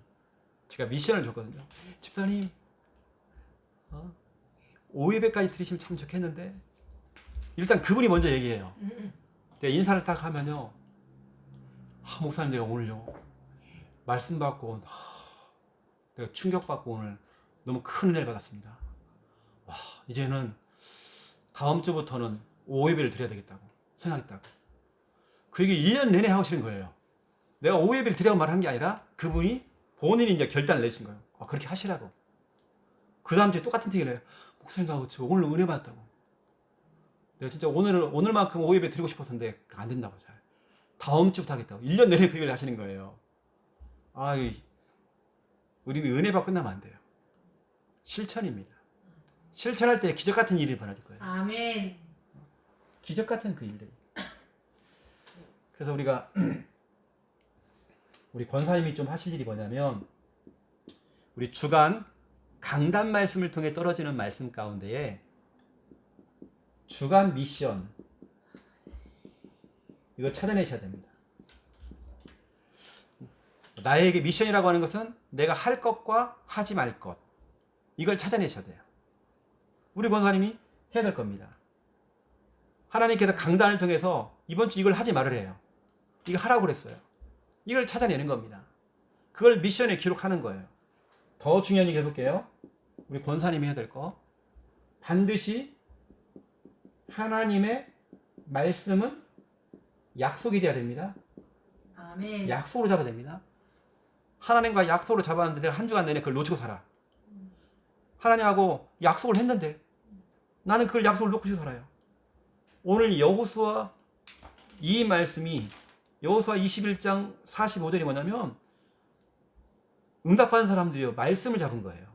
제가 미션을 줬거든요. 집사님, 5예배까지 드리시면 참 좋겠는데, 일단 그분이 먼저 얘기해요. 내가 인사를 딱 하면요, 목사님, 내가 오늘요 말씀 받고 내가 충격받고 오늘 너무 큰 은혜를 받았습니다. 와, 이제는 다음 주부터는 5예배를 드려야 되겠다고 생각했다고. 그 얘기 1년 내내 하시는 거예요. 내가 5예배를 드리라고 말한 게 아니라 그분이 본인이 이제 결단을 내신 거예요. 그렇게 하시라고. 그 다음 주에 똑같은 얘기를 해요. 목사님, 나 오늘 은혜 받았다고. 내가 진짜 오늘만큼 5예배 드리고 싶었는데 안 된다고. 잘. 다음 주부터 하겠다고. 1년 내내 그 얘기를 하시는 거예요. 우리는 은혜받고 끝나면 안 돼요. 실천입니다. 실천할 때 기적 같은 일이 벌어질 거예요. 아멘. 기적 같은 그 일들이. 그래서 우리 권사님이 좀 하실 일이 뭐냐면, 우리 주간 강단 말씀을 통해 떨어지는 말씀 가운데에 주간 미션, 이거 찾아내셔야 됩니다. 나에게 미션이라고 하는 것은 내가 할 것과 하지 말 것, 이걸 찾아내셔야 돼요. 우리 권사님이 해야 될 겁니다. 하나님께서 강단을 통해서 이번 주 이걸 하지 말으래요. 이거 하라고 그랬어요. 이걸 찾아내는 겁니다. 그걸 미션에 기록하는 거예요. 더 중요한 얘기 해볼게요. 우리 권사님이 해야 될 거, 반드시 하나님의 말씀은 약속이 돼야 됩니다. 아멘. 약속으로 잡아야 됩니다. 하나님과 약속으로 잡았는데 내가 한 주간 내내 그걸 놓치고 살아. 하나님하고 약속을 했는데 나는 그걸 약속을 놓치고 살아요. 오늘 여호수아 이 말씀이, 여호수아 21장 45절이 뭐냐면, 응답받은 사람들이요, 말씀을 잡은 거예요.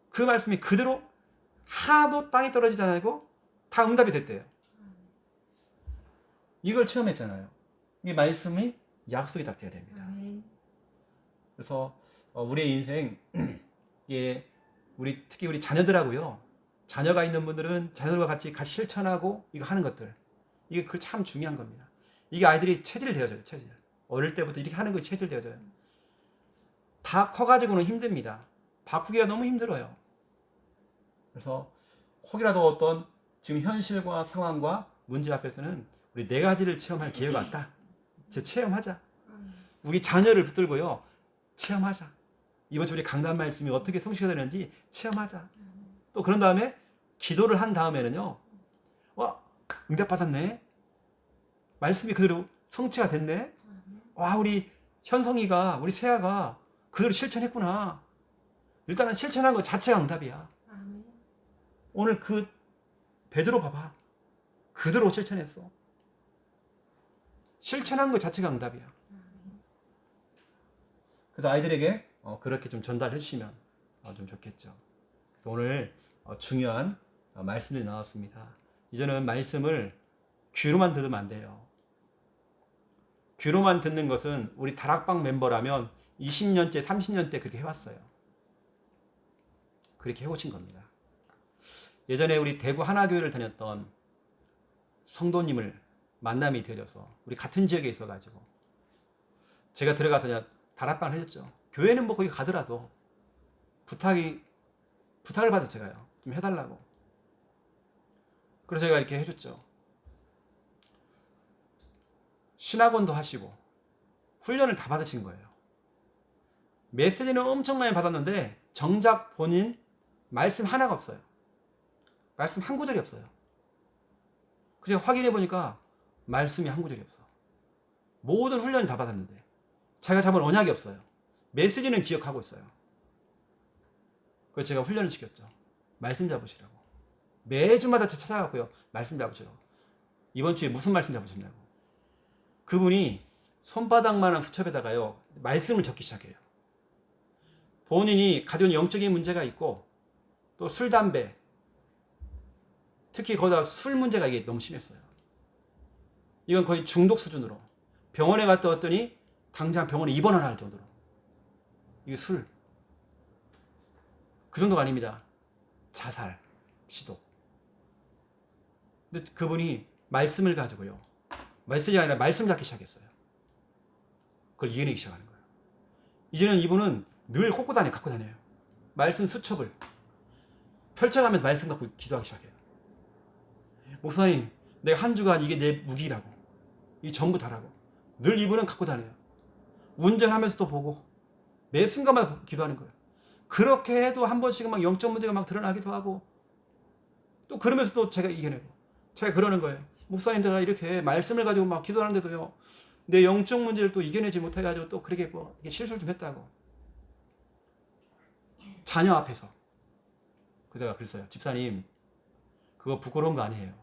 그 말씀이 그대로 하나도 땅에 떨어지지 않고 다 응답이 됐대요. 이걸 체험했잖아요. 이 말씀이 약속이 딱 돼야 됩니다. 아멘. 그래서 우리의 인생, 예, 특히 우리 자녀들하고요. 자녀가 있는 분들은 자녀들과 같이 실천하고 이거 하는 것들, 이게 그 참 중요한 겁니다. 이게 아이들이 체질 되어져요. 체질. 어릴 때부터 이렇게 하는 거 체질 되어져요. 다 커가지고는 힘듭니다. 바꾸기가 너무 힘들어요. 그래서 혹이라도 어떤 지금 현실과 상황과 문제 앞에서는 우리 네 가지를 체험할 기회가 왔다. 체험하자. 우리 자녀를 붙들고요. 체험하자. 이번 주 우리 강단 말씀이 어떻게 성취가 되는지 체험하자. 또 그런 다음에 기도를 한 다음에는요. 응답 받았네. 말씀이 그대로 성취가 됐네. 와, 우리 현성이가, 우리 세아가 그대로 실천했구나. 일단은 실천한 것 자체가 응답이야. 아멘. 오늘 그 베드로 봐봐. 그대로 실천했어. 실천한 것 자체가 응답이야. 그래서 아이들에게 그렇게 좀 전달해 주시면 좀 좋겠죠. 그래서 오늘 중요한 말씀들이 나왔습니다. 이제는 말씀을 귀로만 들으면 안 돼요. 귀로만 듣는 것은 우리 다락방 멤버라면 20년째, 30년째 그렇게 해왔어요. 그렇게 해오신 겁니다. 예전에 우리 대구 하나교회를 다녔던 성도님을 만남이 되어져서 우리 같은 지역에 있어가지고 제가 들어가서 그냥 다락방을 해줬죠. 교회는 뭐 거기 가더라도 부탁을 받아 제가요. 좀 해달라고. 그래서 제가 이렇게 해줬죠. 신학원도 하시고 훈련을 다 받으신 거예요. 메시지는 엄청 많이 받았는데 정작 본인 말씀 하나가 없어요. 말씀 한 구절이 없어요. 그래서 확인해 보니까 말씀이 한 구절이 없어. 모든 훈련을 다 받았는데 자기가 잡은 언약이 없어요. 메시지는 기억하고 있어요. 그래서 제가 훈련을 시켰죠. 말씀 잡으시라고. 매주마다 찾아가고요. 말씀 잡으시라고. 이번 주에 무슨 말씀 잡으셨냐고. 그분이 손바닥만한 수첩에다가요. 말씀을 적기 시작해요. 본인이 가진 영적인 문제가 있고 또 술, 담배, 특히 거기다 술 문제가 이게 너무 심했어요. 이건 거의 중독 수준으로 병원에 갔다 왔더니 당장 병원에 입원하나 할 정도로 이게 술. 그 정도가 아닙니다. 자살, 시도. 근데 그분이 말씀을 가지고요. 말씀이 아니라 말씀 잡기 시작했어요. 그걸 이겨내기 시작하는 거예요. 이제는 이분은 늘 갖고 다녀요. 말씀 수첩을 펼쳐가면서 말씀 갖고 기도하기 시작해요. 목사님, 내가 한 주간 이게 내 무기라고. 이 전부 다라고. 늘 이분은 갖고 다녀요. 운전하면서도 보고 매 순간마다 기도하는 거예요. 그렇게 해도 한 번씩은 막 영적 문제가 막 드러나기도 하고 또 그러면서도 제가 이겨내고 제가 그러는 거예요. 목사님, 내가 이렇게 말씀을 가지고 막 기도하는데도요. 내 영적 문제를 또 이겨내지 못해가지고 또 그렇게 뭐 실수를 좀 했다고. 자녀 앞에서. 그제가 그랬어요. 집사님, 그거 부끄러운 거 아니에요.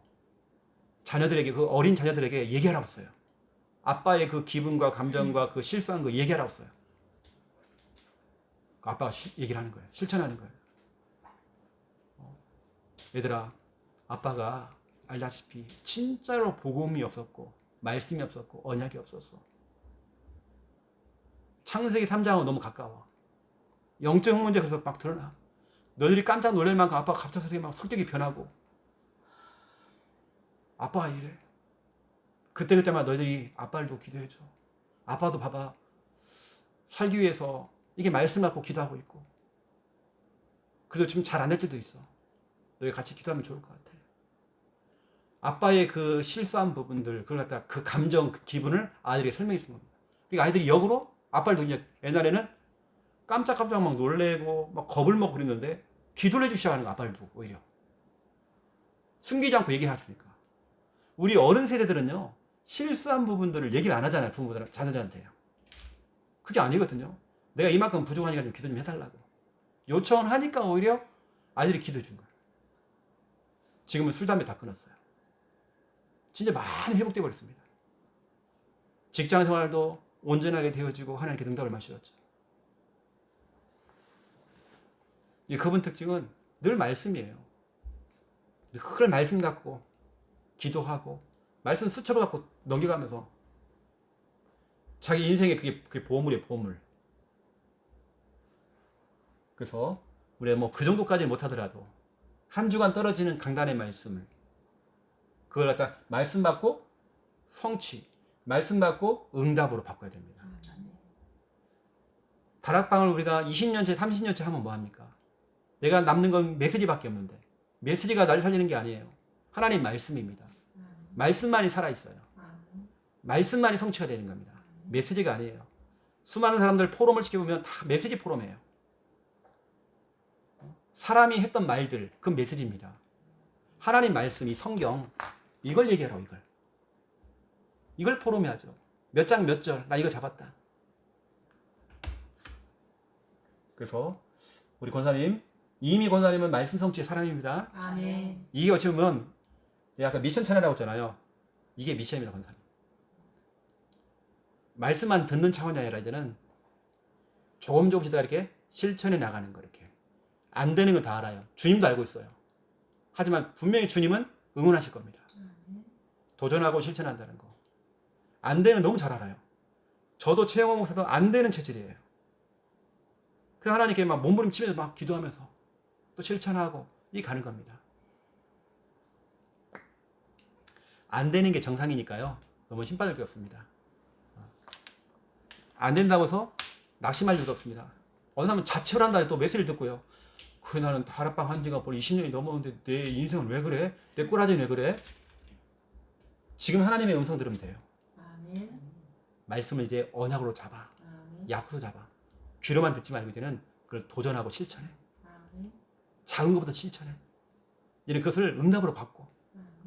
자녀들에게, 그 어린 자녀들에게 얘기하라고 했어요. 아빠의 그 기분과 감정과 그 실수한 거 얘기하라고 했어요. 아빠가 얘기를 하는 거예요. 실천하는 거예요. 얘들아, 아빠가 알다시피 진짜로 복음이 없었고 말씀이 없었고 언약이 없었어. 창세기 3장하고 너무 가까워. 영적 문제 그래서 막 드러나. 너희들이 깜짝 놀랄 만큼 아빠가 갑작스럽게 막 성격이 변하고 아빠가 이래. 그때마다 너희들이 아빠를 도 기도해줘. 아빠도 봐봐. 살기 위해서 이게 말씀 갖고 기도하고 있고 그래도 지금 잘 안 될 때도 있어. 너희 같이 기도하면 좋을 것 같아. 아빠의 그 실수한 부분들, 그걸 갖다가 그 감정, 그 기분을 아이들에게 설명해 주는 겁니다. 그러니까 아이들이 역으로 아빠를 도냐. 옛날에는 깜짝깜짝 막 놀래고 막 겁을 먹고 그랬는데 기도를 해주기 시작하는 거 아빠를 두고 오히려. 숨기지 않고 얘기해 주니까. 우리 어른 세대들은요, 실수한 부분들을 얘기를 안 하잖아요. 부모들, 자녀들한테요. 그게 아니거든요. 내가 이만큼 부족하니까 좀 기도 좀 해달라고. 요청을 하니까 오히려 아이들이 기도해 준 거예요. 지금은 술, 담배 다 끊었어요. 진짜 많이 회복되어 버렸습니다. 직장 생활도 온전하게 되어지고 하나님께 응답을 마셨죠. 그분 특징은 늘 말씀이에요. 그걸 말씀 갖고 기도하고 말씀 수첩을 갖고 넘겨가면서 자기 인생에 그게 보물이에요, 보물. 그래서 우리가 뭐 그 정도까지 못하더라도 한 주간 떨어지는 강단의 말씀을 그걸 갖다 말씀 받고 성취, 말씀 받고 응답으로 바꿔야 됩니다. 다락방을 우리가 20년째, 30년째 하면 뭐합니까? 내가 남는 건 메시지밖에 없는데 메시지가 날 살리는 게 아니에요. 하나님 말씀입니다. 말씀만이 살아있어요. 말씀만이 성취가 되는 겁니다. 메시지가 아니에요. 수많은 사람들 포럼을 시켜보면 다 메시지 포럼이에요. 사람이 했던 말들, 그 메시지입니다. 하나님 말씀이 성경, 이걸 얘기하라고, 이걸 포럼해야죠. 몇 장 몇 절, 나 이거 잡았다. 그래서 우리 권사님, 이미 권사님은 말씀 성취의 사람입니다. 아멘. 이게 어찌 보면 내가 아까 미션 차례라고 했잖아요. 이게 미션입니다, 권사님. 말씀만 듣는 차원이 아니라 이제는 조금씩 이렇게 실천해 나가는 거. 이렇게 안 되는 거 다 알아요. 주님도 알고 있어요. 하지만 분명히 주님은 응원하실 겁니다. 도전하고 실천한다는 거. 안 되는 거 너무 잘 알아요. 저도 최영호 목사도 안 되는 체질이에요. 그래서 하나님께 막 몸부림치면서 막 기도하면서 또 실천하고 이 가는 겁니다. 안 되는 게 정상이니까요. 너무 힘 빠질 게 없습니다. 안 된다고 해서 낙심할 일도 없습니다. 어느 사람은 자책을 한다 또 메시지를 듣고요. 그래 나는 다락방 한 지가 벌써 20년이 넘었는데 내 인생은 왜 그래? 내 꼬라지는 왜 그래? 지금 하나님의 음성 들으면 돼요. 아멘. 말씀을 이제 언약으로 잡아. 아멘. 약으로 잡아. 귀로만 듣지 말고 이제는 그걸 도전하고 실천해. 아멘. 작은 것부터 실천해. 이제는 그것을 응답으로 받고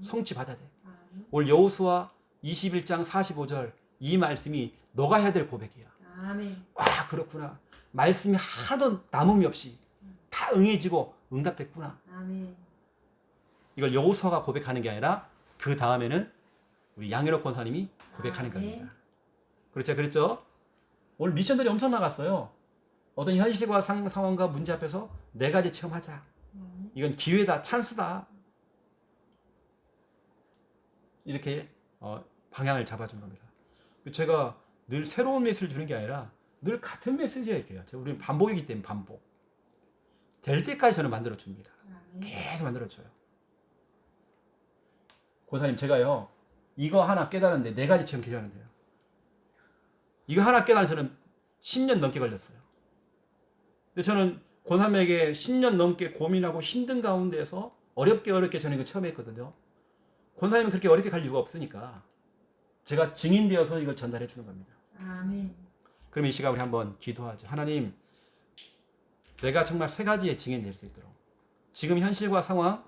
성취 받아야 돼. 아멘. 오늘 여호수아 21장 45절 이 말씀이 너가 해야 될 고백이야. 아멘. 와 그렇구나. 말씀이 하나도 남음이 없이 다 응해지고 응답됐구나. 아멘. 이걸 여호수아가 고백하는 게 아니라 그 다음에는 우리 양현옥 권사님이 고백하는 겁니다. 그랬죠? 오늘 미션들이 엄청 나갔어요. 어떤 현실과 상황과 문제 앞에서 네 가지 체험하자. 이건 기회다, 찬스다. 이렇게 방향을 잡아준 겁니다. 제가 늘 새로운 메시지를 주는 게 아니라 늘 같은 메시지예요. 우리는 반복이기 때문에 반복. 될 때까지 저는 만들어 줍니다. 계속 만들어 줘요. 권사님 제가요 이거 하나 깨달았는데 네 가지 체험 계획하는데요. 이거 하나 깨달은 저는 10년 넘게 걸렸어요. 근데 저는 권사님에게 10년 넘게 고민하고 힘든 가운데에서 어렵게 저는 이거 체험했거든요. 권사님은 그렇게 어렵게 갈 이유가 없으니까 제가 증인되어서 이걸 전달해 주는 겁니다. 아멘. 그럼 이 시간 우리 한번 기도하죠. 하나님, 내가 정말 세 가지의 증인 낼 수 있도록 지금 현실과 상황,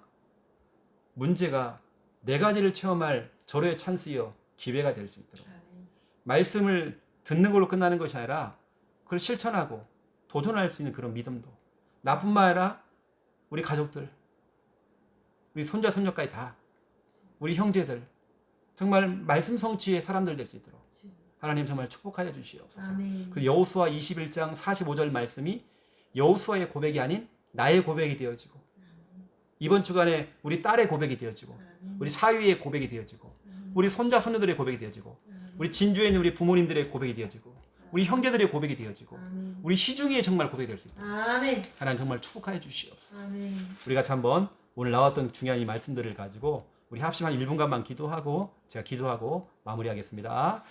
문제가 네 가지를 체험할 절호의 찬스이요 기회가 될 수 있도록 아멘. 말씀을 듣는 걸로 끝나는 것이 아니라 그걸 실천하고 도전할 수 있는 그런 믿음도 나뿐만 아니라 우리 가족들, 우리 손자 손녀까지 다 우리 형제들 정말 말씀 성취의 사람들 될 수 있도록 하나님 정말 축복하여 주시옵소서. 그 여호수아 21장 45절 말씀이 여호수아의 고백이 아닌 나의 고백이 되어지고 이번 주간에 우리 딸의 고백이 되어지고 우리 사위의 고백이 되어지고 우리 손자 손녀들의 고백이 되어지고 우리 진주에 있는 우리 부모님들의 고백이 되어지고 우리 형제들의 고백이 되어지고 우리 시중에 정말 고백이 될 수 있도록 하나님 정말 축복하여 주시옵소서. 우리가 한번 오늘 나왔던 중요한 이 말씀들을 가지고 우리 합심 한 1분간만 기도하고 제가 기도하고 마무리하겠습니다.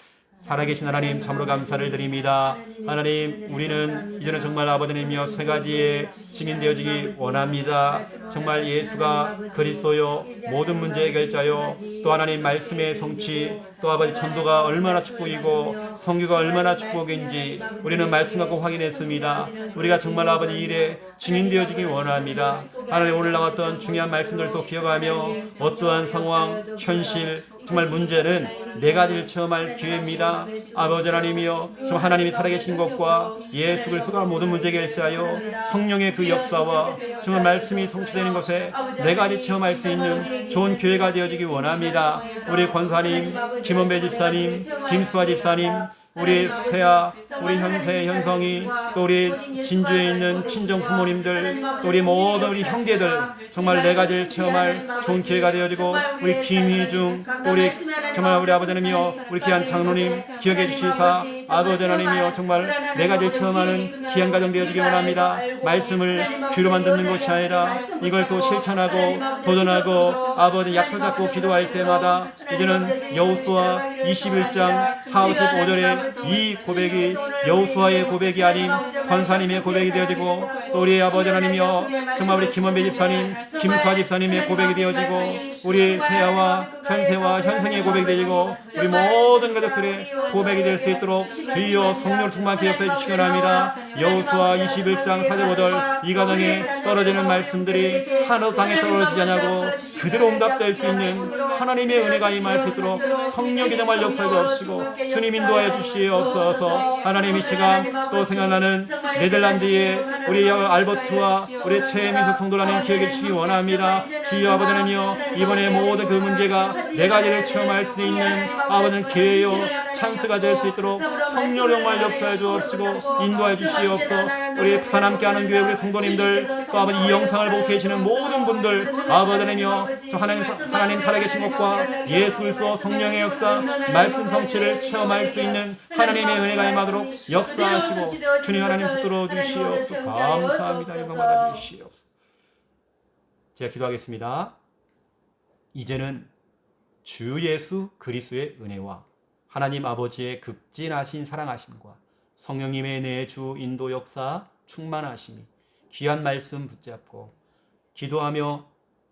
살아계신 하나님 참으로 감사를 드립니다. 하나님 우리는 이제는 정말 아버지님이여 세 가지의 증인 되어지기 원합니다. 정말 예수가 그리스도요 모든 문제 해결자요 또 하나님 말씀의 성취 또 아버지 전도가 얼마나 축복이고 성교가 얼마나 축복인지 우리는 말씀 갖고 확인했습니다. 우리가 정말 아버지 일에 증인 되어지기 원합니다. 하나님 오늘 나왔던 중요한 말씀들도 기억하며 어떠한 상황 현실 정말 문제는 네 가지를 체험할 기회입니다. 아버지 하나님이여 정말 하나님이 살아계신 것과 예수 그리스도가 모든 문제 해결자여 성령의 그 역사와 정말 말씀이 성취되는 것에 네 가지 체험할 수 있는 좋은 기회가 되어지기 원합니다. 우리 권사님, 김원배 집사님, 김수아 집사님 우리 세아, 우리 현세, 현성이, 또 우리 진주에 있는 친정 부모님들, 또 우리 모든 우리 형제들 정말 네 가지를 체험할 좋은 기회가 되어지고, 우리 김희중, 또 우리 정말 우리 아버지 하나님이여, 우리 귀한 장로님 기억해 주시사 아버지 하나님이여, 정말 네 가지를 체험하는 귀한 가정 되어지기 원합니다. 말씀을 귀로만 듣는 것이 아니라 이걸 또 실천하고 도전하고 아버지 약속 잡고 기도할 때마다 이제는 여호수아 21장 45절에 이 고백이 여호수아의 고백이 아닌 권사님의 고백이 되어지고, 또 우리 아버지 하나님이여 정말 우리 김원배 집사님, 김수아 집사님의 고백이 되어지고, 우리 세아와 현세와 현성의 고백이 되어지고, 우리 모든 가족들의 고백이 될 수 있도록 주여 성령을 충만케 역사해 주시기 바랍니다. 여호수아 21장 45절 이 가정에 떨어지는 말씀들이 하나도 땅에 떨어지지 않냐고 그대로 응답될 수 있는 하나님의 은혜가 임할 수 있도록 성령이 정말 역사해 주시고 주님 인도하여 주시옵소서. 하나님 이 시간 또 생각나는 네덜란드의 우리 알버트와 우리 최민석 성도 하나님 기억해 주시기 원합니다. 주여 아버지 하나님이여, 이번에 모든 그 문제가 네 가지를 체험할 수 있는 아버지는 기회요 찬스가 될 수 있도록 성령 정말 역사해 주옵시고 인도해 주시옵소서. 우리 부산 함께하는 교회 우리 성도님들, 또 아버지 이 영상을 보고 계시는 모든 분들 아버지 하나님이여, 저 하나님 살아계신 것과 예수 그리스도 성령의 역사 말씀 성취를 체험할 수 있는 하나님의 은혜가 임하도록 역사하시고 주님 하나님 붙들어 주시옵소서. 감사합니다. 영광 받아 주시옵소서. 제가 기도하겠습니다. 이제는 주 예수 그리스도의 은혜와 하나님 아버지의 극진하신 사랑하심과 성령님의 내주 인도 역사 충만하심이 귀한 말씀 붙잡고 기도하며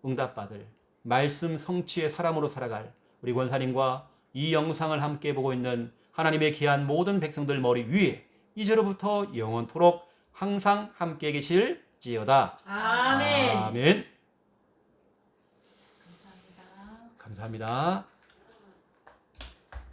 응답받을 말씀 성취의 사람으로 살아갈 우리 권사님과 이 영상을 함께 보고 있는 하나님의 귀한 모든 백성들 머리 위에 이제로부터 영원토록 항상 함께 계실지어다. 아멘. 아멘. 감사합니다.